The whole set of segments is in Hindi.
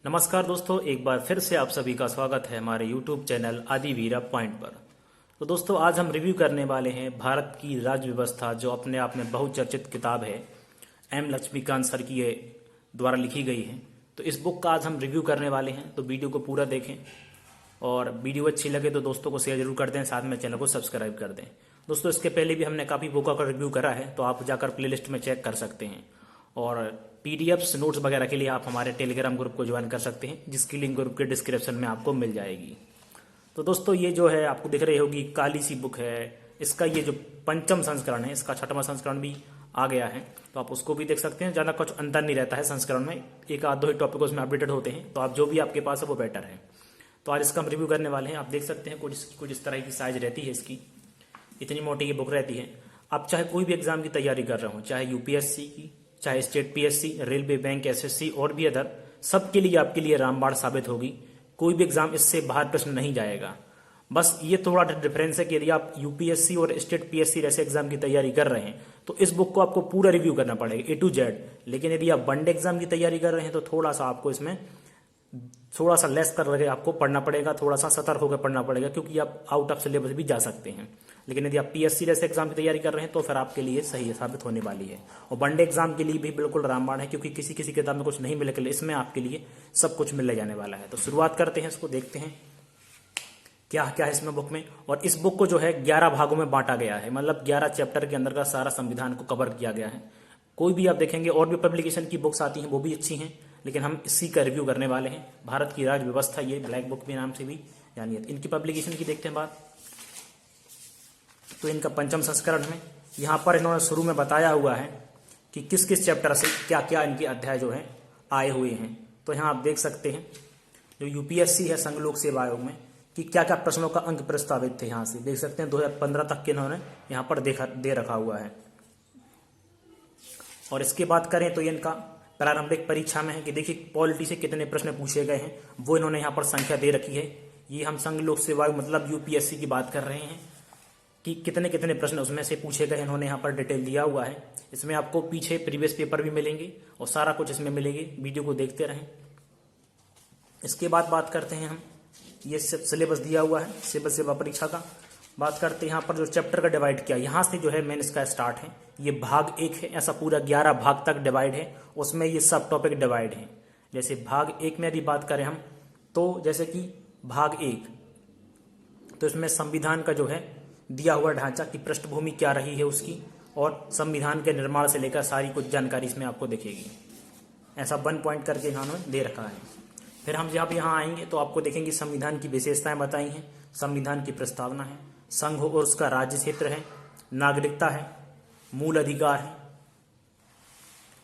नमस्कार दोस्तों, एक बार फिर से आप सभी का स्वागत है हमारे YouTube चैनल आदिवीरा पॉइंट पर। तो दोस्तों, आज हम रिव्यू करने वाले हैं भारत की राज्य व्यवस्था, जो अपने आप में बहुचर्चित किताब है। एम लक्ष्मीकांत सर की ये द्वारा लिखी गई है। तो इस बुक का आज हम रिव्यू करने वाले हैं, तो वीडियो को पूरा देखें और वीडियो अच्छी लगे तो दोस्तों को शेयर जरूर कर दें, साथ में चैनल को सब्सक्राइब कर दें। दोस्तों, इसके पहले भी हमने काफ़ी बुकों का रिव्यू करा है, तो आप जाकर प्लेलिस्ट में चेक कर सकते हैं। और पीडीएफ्स नोट्स वगैरह के लिए आप हमारे टेलीग्राम ग्रुप को ज्वाइन कर सकते हैं, जिसकी लिंक ग्रुप के डिस्क्रिप्शन में आपको मिल जाएगी। तो दोस्तों, ये जो है आपको दिख रही होगी काली सी बुक है। इसका ये जो पंचम संस्करण है, इसका 6वां संस्करण भी आ गया है, तो आप उसको भी देख सकते हैं। ज़्यादा कुछ अंतर नहीं रहता है संस्करण में, एक आध दो ही टॉपिक उसमें अपडेटेड होते हैं, तो आप जो भी आपके पास है वो बेटर है। तो आज इसका हम रिव्यू करने वाले हैं। आप देख सकते हैं कुछ इस तरह की साइज रहती है इसकी, इतनी मोटी ये बुक रहती है। आप चाहे कोई भी एग्जाम की तैयारी कर रहे हो, चाहे यूपीएससी की, चाहे state PSC, railway, bank, SSC और भी अदर, सबके लिए आपके लिए रामबाण साबित होगी। कोई भी एग्जाम इससे बाहर प्रश्न नहीं जाएगा। बस ये थोड़ा डिफरेंस है कि यदि आप यूपीएससी और स्टेट पीएससी जैसे एग्जाम की तैयारी कर रहे हैं तो इस बुक को आपको पूरा रिव्यू करना पड़ेगा A to Z। लेकिन यदि आप वनडे एग्जाम की तैयारी कर रहे हैं तो थोड़ा सा आपको इसमें थोड़ा सा लेस करके आपको पढ़ना पड़ेगा, थोड़ा सा सतर्क होकर पढ़ना पड़ेगा, क्योंकि आप आउट ऑफ सिलेबस भी जा सकते हैं। लेकिन यदि आप पीएससी जैसे एग्जाम की तैयारी कर रहे हैं तो फिर आपके लिए सही साबित होने वाली है। और वनडे एग्जाम के लिए भी बिल्कुल रामबाण है, क्योंकि किसी किसी किताब में कुछ नहीं मिले, इसमें आपके लिए सब कुछ मिलने जाने वाला है। तो शुरुआत करते हैं, इसको देखते हैं क्या क्या है इसमें बुक में। और इस बुक को जो है 11 भागों में बांटा गया है, मतलब 11 चैप्टर के अंदर का सारा संविधान को कवर किया गया है। कोई भी आप देखेंगे और भी पब्लिकेशन की बुक्स आती हैं, वो भी अच्छी हैं, लेकिन हम इसी का रिव्यू करने वाले हैं। भारत की राज्य व्यवस्था, ये ब्लैक बुक के नाम से भी जानिए। इनकी पब्लिकेशन की देखते हैं बात, तो इनका पंचम संस्करण में यहाँ पर इन्होंने शुरू में बताया हुआ है कि किस किस चैप्टर से क्या क्या इनके अध्याय जो है आए हुए हैं। तो यहाँ आप देख सकते हैं जो यूपीएससी है संघ लोक सेवा आयोग में, कि क्या क्या प्रश्नों का अंक प्रस्तावित थे। यहाँ से देख सकते हैं 2015 तक के इन्होंने यहाँ पर दे रखा हुआ है। और इसके बात करें तो इनका प्रारंभिक परीक्षा में है कि देखिए पॉलिटी से कितने प्रश्न पूछे गए हैं, वो इन्होंने यहाँ पर संख्या दे रखी है। ये हम संघ लोक सेवा मतलब यूपीएससी की बात कर रहे हैं कि कितने कितने प्रश्न उसमें से पूछे गए, इन्होंने यहाँ पर डिटेल दिया हुआ है। इसमें आपको पीछे प्रीवियस पेपर भी मिलेंगे और सारा कुछ इसमें मिलेंगे, वीडियो को देखते रहें। इसके बाद बात करते हैं हम, ये सिलेबस दिया हुआ है सिविल सेवा परीक्षा का। बात करते हैं यहाँ पर जो चैप्टर का डिवाइड किया, यहाँ से जो है मेन इसका स्टार्ट है। ये भाग 1 है, ऐसा पूरा 11 भाग तक डिवाइड है, उसमें ये सब टॉपिक डिवाइड है। जैसे भाग 1 में यदि बात करें हम, तो जैसे कि भाग 1, तो इसमें संविधान का जो है दिया हुआ ढांचा की पृष्ठभूमि क्या रही है उसकी, और संविधान के निर्माण से लेकर सारी कुछ जानकारी इसमें आपको दिखेगी। ऐसा 1 पॉइंट करके इन्होंने दे रखा है। फिर हम जब यहाँ आएंगे तो आपको देखेंगे संविधान की विशेषताएं बताई हैं, संविधान की प्रस्तावना है, संघ और उसका राज्य क्षेत्र है, नागरिकता है, मूल अधिकार है।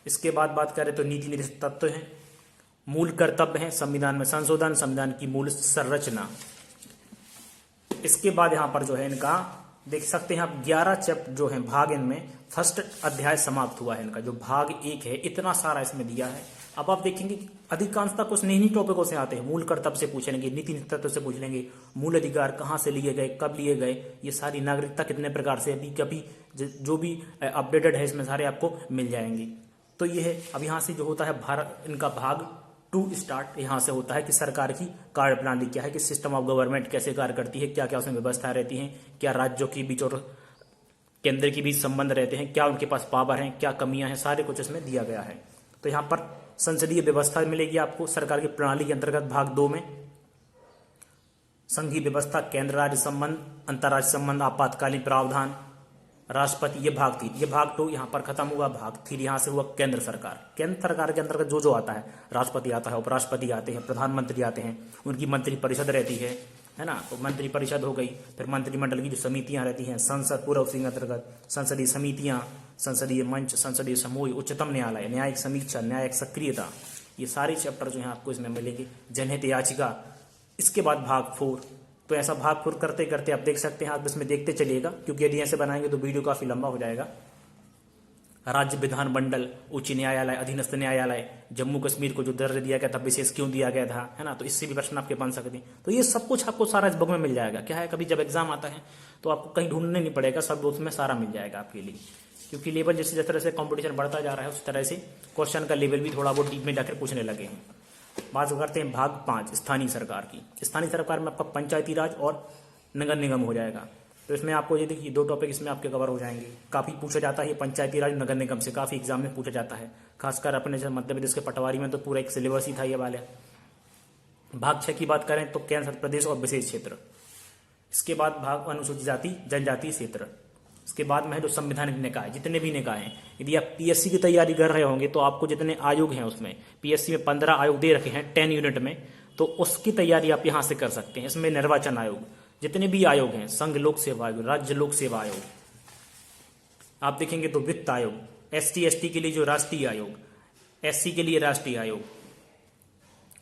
इसके बाद बात करें तो नीति निर्देशक तत्व है, मूल कर्तव्य है, संविधान में संशोधन, संविधान की मूल संरचना। इसके बाद यहाँ पर जो है इनका देख सकते हैं आप 11 चैप्टर जो है भाग, इनमें फर्स्ट अध्याय समाप्त हुआ है इनका। जो भाग 1 है इतना सारा इसमें दिया है। अब आप देखेंगे अधिकांशतः कुछ नहीं टॉपिकों से आते हैं। मूल कर्तव्य से पूछ लेंगे, नीति तत्व से पूछ लेंगे, मूल अधिकार कहाँ से लिए गए, कब लिए गए, ये सारी नागरिकता कितने प्रकार से, अभी कभी जो भी अपडेटेड है इसमें सारे आपको मिल जाएंगे। तो ये है। अब यहाँ से जो होता है भारत, इनका भाग 2 स्टार्ट यहाँ से होता है कि सरकार की कार्यप्रणाली क्या है, कि सिस्टम ऑफ गवर्नमेंट कैसे कार्य करती है, क्या क्या उसमें व्यवस्था रहती है, क्या राज्यों के बीच और केंद्र के बीच संबंध रहते हैं, क्या उनके पास पावर है, क्या कमियां हैं, सारे कुछ इसमें दिया गया है। तो यहाँ पर संसदीय व्यवस्था मिलेगी आपको सरकार की प्रणाली के अंतर्गत भाग 2 में। संघीय व्यवस्था, केंद्र राज्य संबंध, अंतर्राज्य संबंध, आपातकालीन प्रावधान, राष्ट्रपति, ये भाग 3। ये भाग 2 यहाँ पर खत्म हुआ। भाग 3 यहाँ से हुआ केंद्र सरकार। केंद्र सरकार के अंतर्गत जो जो आता है, राष्ट्रपति आता है, उपराष्ट्रपति आते हैं, प्रधानमंत्री आते हैं, उनकी मंत्री परिषद रहती है ना। तो मंत्री परिषद हो गई, फिर मंत्रिमंडल की जो समितियां रहती हैं, संसद, पूर्व सिंह अंतर्गत संसदीय समितियां, संसदीय मंच, संसदीय समूह, उच्चतम न्यायालय, न्यायिक समीक्षा, न्यायिक सक्रियता, ये सारे चैप्टर जो है आपको इसमें मिलेंगे। जनहित याचिका। इसके बाद भाग 4। तो ऐसा भाग 4 करते करते आप देख सकते हैं, आप इसमें देखते चलिएगा, क्योंकि यदि ऐसे बनाएंगे तो वीडियो काफी लंबा हो जाएगा। राज्य विधान मंडल, उच्च न्यायालय, अधीनस्थ न्यायालय, जम्मू कश्मीर को जो दर्जा दिया गया था विशेष क्यों दिया गया था, है ना। तो इससे भी प्रश्न आपके बन सकते हैं। तो ये सब कुछ आपको सारा इस बुक में मिल जाएगा। क्या है, कभी जब एग्जाम आता है तो आपको कहीं ढूंढने नहीं पड़ेगा, सब उसमें सारा मिल जाएगा आपके लिए। क्योंकि लेवल जिस तरह से कॉम्पिटिशन बढ़ता जा रहा है, उस तरह से क्वेश्चन का लेवल भी थोड़ा बहुत डीप में जाकर पूछने लगे हैं। बात करते हैं भाग 5 स्थानीय सरकार की। स्थानीय सरकार में आपका पंचायती राज और नगर निगम हो जाएगा। तो इसमें आपको ये देखिए 2 टॉपिक इसमें आपके कवर हो जाएंगे। काफ़ी पूछा जाता है ये पंचायती राज नगर निगम से, काफ़ी एग्जाम में पूछा जाता है, खासकर अपने जैसे मध्य प्रदेश के पटवारी में तो पूरा एक सिलेबस ही था ये वाले। भाग 6 की बात करें तो केंद्र शासित प्रदेश और विशेष क्षेत्र। इसके बाद भाग अनुसूचित जाति जनजाति क्षेत्र। इसके बाद में है जो संवैधानिक निकाय, जितने भी निकाय हैं। यदि आप पीएससी की तैयारी कर रहे होंगे तो आपको जितने आयोग हैं उसमें पीएससी में 15 आयोग दे रखे हैं 10 यूनिट में, तो उसकी तैयारी आप यहाँ से कर सकते हैं। इसमें निर्वाचन आयोग, जितने भी आयोग हैं, संघ लोक सेवा आयोग, राज्य लोक सेवा आयोग, आप देखेंगे तो वित्त आयोग, ST/ST के लिए जो राष्ट्रीय आयोग, SC के लिए राष्ट्रीय आयोग,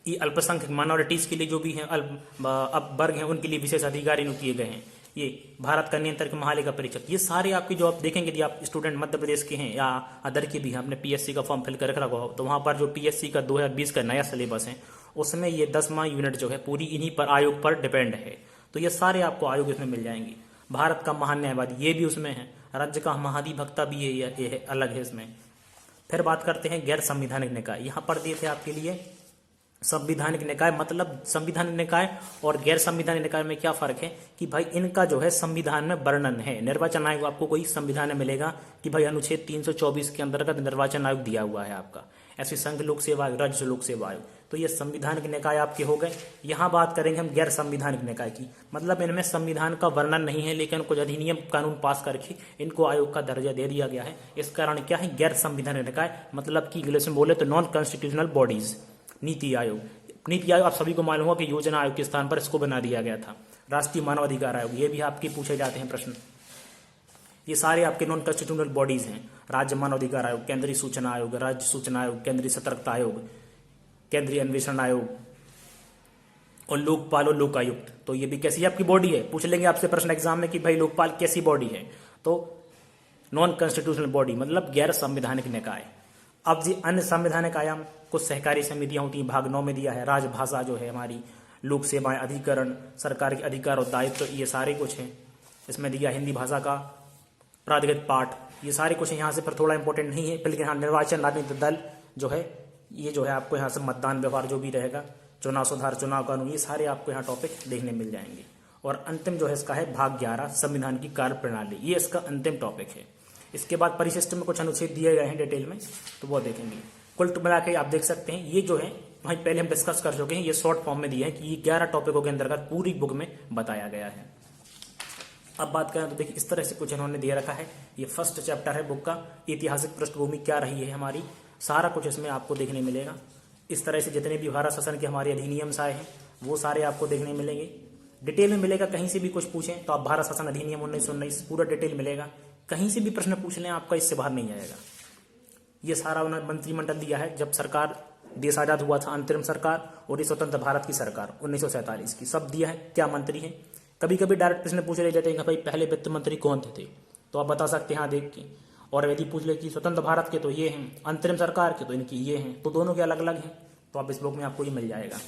ये अल्पसंख्यक माइनॉरिटीज के लिए जो भी हैं अब वर्ग हैं उनके लिए विशेष अधिकार इन्हों किए गए हैं। ये भारत का नियंत्रक महालेखा परीक्षक, ये सारे आपके जो आप देखेंगे यदि आप स्टूडेंट मध्य प्रदेश के हैं या अदर के भी हैं, आपने पीएससी का फॉर्म फिल कर रखा हो तो वहाँ पर जो पीएससी का 2020 का नया सिलेबस है उसमें ये 10वां यूनिट जो है पूरी इन्हीं पर आयोग पर डिपेंड है। तो ये सारे आपको आयोग इसमें मिल जाएंगे। भारत का महान न्यायवादी ये भी उसमें है, राज्य का महाधिवक्ता भी ये है, अलग है इसमें। फिर बात करते हैं गैर संवैधानिक निकाय। यहाँ पर दिए थे आपके लिए संवैधानिक निकाय, मतलब संवैधानिक निकाय और गैर संवैधानिक निकाय में क्या फर्क है कि भाई इनका जो है संविधान में वर्णन है। निर्वाचन आयोग आपको कोई संविधान में मिलेगा कि भाई अनुच्छेद 324 के अंतर्गत निर्वाचन आयोग दिया हुआ है आपका। ऐसे संघ लोक सेवा आयोग, राज्य लोक सेवा आयोग, तो ये संविधानिक निकाय आपके हो गए। यहाँ बात करेंगे हम गैर संवैधानिक निकाय की, मतलब इनमें संविधान का वर्णन नहीं है लेकिन कुछ अधिनियम कानून पास करके इनको आयोग का दर्जा दे दिया गया है। इस कारण क्या है गैर संवैधानिक निकाय, मतलब कि इंग्लिश में बोले तो non constitutional bodies. NITI Aayog, NITI Aayog आप सभी को मालूम होगा कि योजना आयोग के स्थान पर इसको बना दिया गया था। राष्ट्रीय मानव अधिकार आयोग, ये भी आपके पूछे जाते हैं प्रश्न। ये सारे आपके नॉन कॉन्स्टिट्यूशनल बॉडीज हैं। राज्य मानव अधिकार आयोग, केंद्रीय सूचना आयोग, राज्य सूचना आयोग, केंद्रीय सतर्कता आयोग, केंद्रीय अन्वेषण आयोग और लोकपाल और लोकायुक्त। तो ये भी कैसी आपकी बॉडी है, पूछ लेंगे आपसे प्रश्न एग्जाम में कि भाई लोकपाल कैसी बॉडी है, तो नॉन कॉन्स्टिट्यूशनल बॉडी मतलब गैर संवैधानिक निकाय। अब जी अन्य संवैधानिक आयाम, कुछ सहकारी समितियां होती हैं, भाग 9 में दिया है। राजभाषा जो है हमारी, लोक सेवाएं, अधिकरण, सरकार के अधिकार और दायित्व, ये सारे कुछ हैं इसमें दिया। हिंदी भाषा का प्राधिकृत पाठ, ये सारे कुछ यहाँ से पर थोड़ा इंपॉर्टेंट नहीं है। लेकिन हाँ, निर्वाचन राजनीतिक दल जो है ये जो है आपको यहाँ से मतदान व्यवहार जो भी रहेगा, चुनाव सुधार, चुनाव कानून, ये सारे आपको यहाँ टॉपिक देखने मिल जाएंगे। और अंतिम जो है इसका है भाग 11 संविधान की कार्य प्रणाली, ये इसका अंतिम टॉपिक है। इसके बाद परिशिष्ट में कुछ अनुच्छेद दिए गए हैं डिटेल में, तो वो देखेंगे। कुल मिला के आप देख सकते हैं ये जो है वहीं पहले हम डिस्कस कर चुके हैं, ये शॉर्ट फॉर्म में दिया है कि ये 11 टॉपिकों के अंतर्गत पूरी बुक में बताया गया है। अब बात करें तो देखिए इस तरह से कुछ इन्होंने दे रखा है। ये फर्स्ट चैप्टर है बुक का, ऐतिहासिक पृष्ठभूमि क्या रही है हमारी, सारा कुछ इसमें आपको देखने मिलेगा। इस तरह से जितने भी भारत शासन के हमारे अधिनियम आए हैं वो सारे आपको देखने मिलेंगे, डिटेल में मिलेगा। कहीं से भी कुछ पूछें तो आप भारत शासन अधिनियम 1919 पूरा डिटेल मिलेगा। कहीं से भी प्रश्न पूछ लें आपका इससे बाहर नहीं आएगा। ये सारा उन्होंने मंत्रिमंडल दिया है, जब सरकार देश आजाद हुआ था, अंतरिम सरकार और ये स्वतंत्र भारत की सरकार 1947 की, सब दिया है। क्या मंत्री हैं, कभी कभी डायरेक्ट प्रश्न पूछ ले जाते हैं भाई पहले वित्त मंत्री कौन थे, तो आप बता सकते हैं हाँ देख के। और यदि पूछ ले कि स्वतंत्र भारत के तो ये हैं, अंतरिम सरकार के तो इनकी ये हैं, तो दोनों के अलग अलग हैं, तो आप इस बुक में आपको ये मिल जाएगा।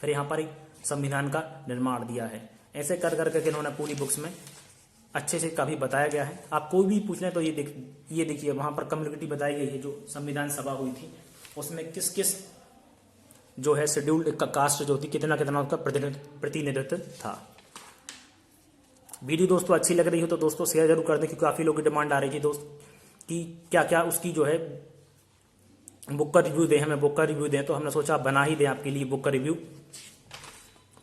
फिर यहाँ पर संविधान का निर्माण दिया है। ऐसे कर करके इन्होंने पूरी बुक्स में अच्छे से काफी बताया गया है। आप कोई भी पूछ लें तो ये देखिए वहां पर कम्युनिटी बताई गई है। जो संविधान सभा हुई थी उसमें किस किस जो है शेड्यूल्ड कास्ट जो थी कितना कितना उसका प्रतिनिधित्व था। वीडियो दोस्तों अच्छी लग रही हो तो दोस्तों शेयर जरूर कर दें, क्योंकि काफी लोगों की डिमांड आ रही थी दोस्त कि क्या क्या उसकी जो है बुक का रिव्यू दें, हमें बुक का रिव्यू दें, तो हमने सोचा बना ही दें आपके लिए बुक का रिव्यू।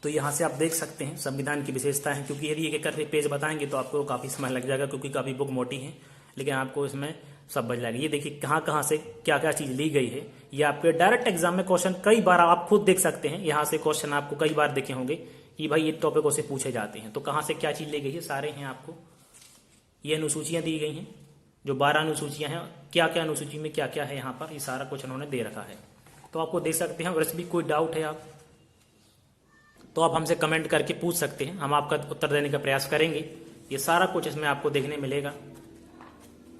तो यहाँ से आप देख सकते हैं संविधान की विशेषताएं हैं, क्योंकि यदि एक एक करके पेज बताएंगे तो आपको काफ़ी समय लग जाएगा, क्योंकि काफ़ी बुक मोटी है, लेकिन आपको इसमें सब बच जाएगा। ये देखिए कहाँ कहाँ से क्या क्या चीज़ ली गई है। ये आपके डायरेक्ट एग्जाम में क्वेश्चन कई बार आप खुद देख सकते हैं, यहाँ से क्वेश्चन आपको कई बार देखे होंगे कि भाई ये टॉपिकों से पूछे जाते हैं, तो कहाँ से क्या चीज़ ली गई है सारे हैं आपको। ये अनुसूचियाँ दी गई हैं, जो 12 अनुसूचियाँ हैं, क्या क्या अनुसूची में क्या क्या है यहाँ पर, ये सारा कुछ उन्होंने दे रखा है, तो आपको देख सकते हैं। और इसमें कोई डाउट है आप तो आप हमसे कमेंट करके पूछ सकते हैं, हम आपका उत्तर देने का प्रयास करेंगे। ये सारा कुछ इसमें आपको देखने मिलेगा,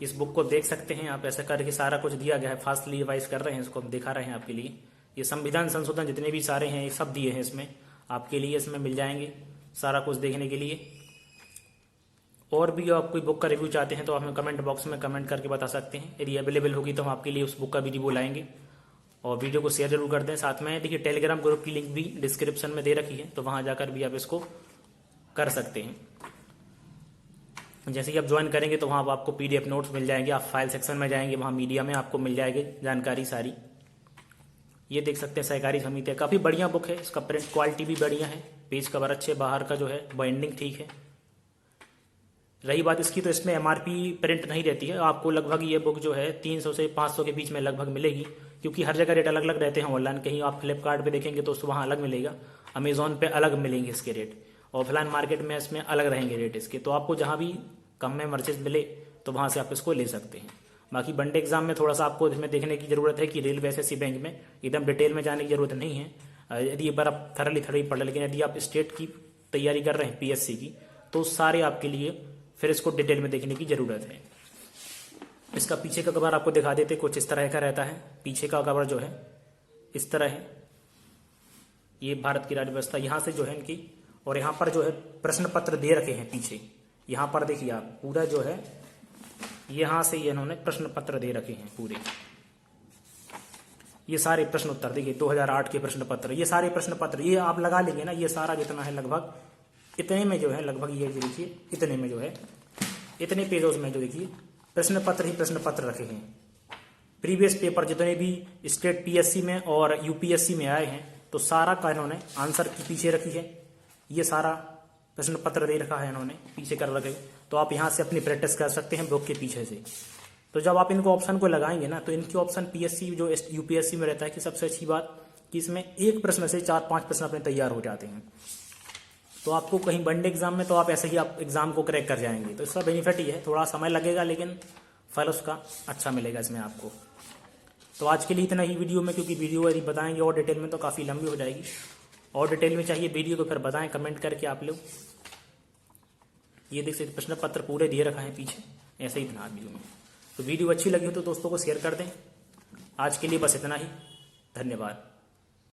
इस बुक को देख सकते हैं आप। ऐसा करके सारा कुछ दिया गया है, फास्टली रिवाइज कर रहे हैं, इसको हम दिखा रहे हैं आपके लिए। ये संविधान संशोधन जितने भी सारे हैं ये सब दिए हैं इसमें आपके लिए, इसमें मिल जाएंगे सारा कुछ देखने के लिए। और भी आप कोई बुक का रिव्यू चाहते हैं तो आप हमें कमेंट बॉक्स में कमेंट करके बता सकते हैं। यदि अवेलेबल होगी तो हम आपके लिए उस बुक का भी रिव्यू लाएंगे। और वीडियो को शेयर जरूर कर दें। साथ में देखिए टेलीग्राम ग्रुप की लिंक भी डिस्क्रिप्शन में दे रखी है, तो वहां जाकर भी आप इसको कर सकते हैं। जैसे ही आप ज्वाइन करेंगे तो वहां आपको PDF नोट्स मिल जाएंगे। आप फाइल सेक्शन में जाएंगे, वहां मीडिया में आपको मिल जाएगी जानकारी सारी। ये देख सकते हैं सहकारी समिति, काफ़ी बढ़िया बुक है। इसका प्रिंट क्वालिटी भी बढ़िया है, पेज कवर अच्छे, बाहर का जो है बाइंडिंग ठीक है। रही बात इसकी, तो इसमें MRP प्रिंट नहीं रहती है। आपको लगभग ये बुक जो है 300 से 500 के बीच में लगभग मिलेगी, क्योंकि हर जगह रेट अलग अलग रहते हैं। ऑनलाइन कहीं आप फ्लिपकार्ट पे देखेंगे तो वहाँ अलग मिलेगा, अमेजोन पे अलग मिलेंगे इसके रेट, ऑफलाइन मार्केट में इसमें अलग रहेंगे रेट इसके। तो आपको जहाँ भी कम में मर्चेज मिले तो वहाँ से आप इसको ले सकते हैं। बाकी वनडे एग्जाम में थोड़ा सा आपको इसमें देखने की जरूरत है कि रेलवे SSC बैंक में एकदम डिटेल में जाने की जरूरत नहीं है। यदि एक बार आप थरली पढ़ लें, लेकिन यदि आप स्टेट की तैयारी कर रहे हैं PSC की, तो सारे आपके लिए फिर इसको डिटेल में देखने की जरूरत है। इसका पीछे का कवर आपको दिखा देते, कुछ इस तरह का रहता है। पीछे का कवर जो है इस तरह है। ये भारत की राज्य व्यवस्था यहाँ से जो है इनकी, और यहाँ पर जो है प्रश्न पत्र दे रखे हैं पीछे। यहाँ पर देखिए आप पूरा जो है यहाँ से ये इन्होंने प्रश्न पत्र दे रखे हैं पूरे। ये सारे प्रश्न उत्तर देखिए 2008 के प्रश्न पत्र, ये सारे प्रश्न पत्र ये आप लगा लेंगे ना, ये सारा जितना है लगभग इतने में जो है, लगभग ये देखिए इतने में जो है, इतने पेजों में जो देखिए प्रश्न पत्र ही प्रश्न पत्र रखे हैं। प्रीवियस पेपर जितने भी स्टेट PSC में और UPSC में आए हैं, तो सारा का इन्होंने आंसर की पीछे रखी है। ये सारा प्रश्न पत्र दे रखा है इन्होंने, पीछे कर रखे। तो आप यहाँ से अपनी प्रैक्टिस कर सकते हैं बुक के पीछे से। तो जब आप इनको ऑप्शन को लगाएंगे ना, तो इनकी ऑप्शन PSC जो UPSC में रहता है कि सबसे अच्छी बात कि इसमें एक प्रश्न से 4-5 प्रश्न अपने तैयार हो जाते हैं। तो आपको कहीं वनडे एग्जाम में तो आप ऐसे ही आप एग्जाम को क्रैक कर जाएंगे। तो इसका बेनिफिट ही है, थोड़ा समय लगेगा लेकिन फल उसका अच्छा मिलेगा इसमें आपको। तो आज के लिए इतना ही वीडियो में, क्योंकि वीडियो यदि बताएंगे और डिटेल में तो काफ़ी लंबी हो जाएगी। और डिटेल में चाहिए वीडियो तो फिर बताएं कमेंट करके आप लोग। ये देख सकते प्रश्न पत्र पूरे दिए रखा है पीछे, ऐसे ही बना वीडियो में। तो वीडियो अच्छी लगी हो तो दोस्तों को शेयर कर दें। आज के लिए बस इतना ही, धन्यवाद।